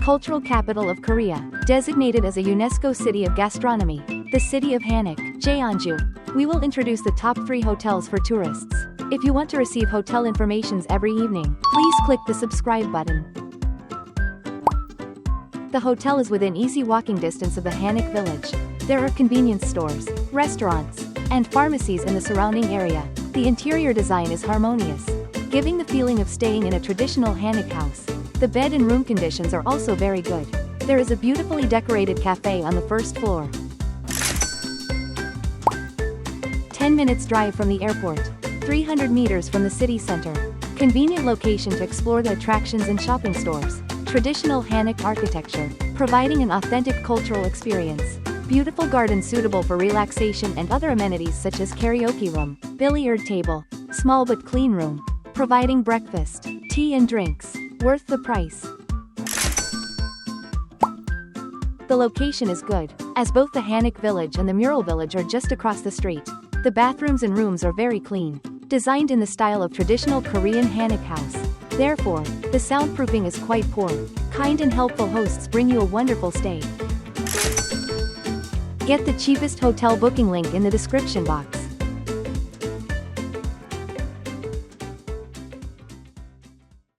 Cultural capital of Korea, designated as a UNESCO City of Gastronomy, the city of Hanok, Jeonju. We will introduce the top 3 hotels for tourists. If you want to receive hotel informations every evening, please click the subscribe button. The hotel is within easy walking distance of the Hanok village. There are convenience stores, restaurants, and pharmacies in the surrounding area. The interior design is harmonious, giving the feeling of staying in a traditional Hanok house. The bed and room conditions are also very good. There is a beautifully decorated cafe on the first floor. 10 minutes drive from the airport. 300 meters from the city center. Convenient location to explore the attractions and shopping stores. Traditional Hanok architecture, providing an authentic cultural experience. Beautiful garden suitable for relaxation and other amenities such as karaoke room, billiard table, small but clean room. Providing breakfast, tea and drinks. Worth the price. The location is good, as both the Hanok village and the Mural village are just across the street. The bathrooms and rooms are very clean, designed in the style of traditional Korean Hanok house. Therefore, the soundproofing is quite poor. Kind and helpful hosts bring you a wonderful stay. Get the cheapest hotel booking link in the description box.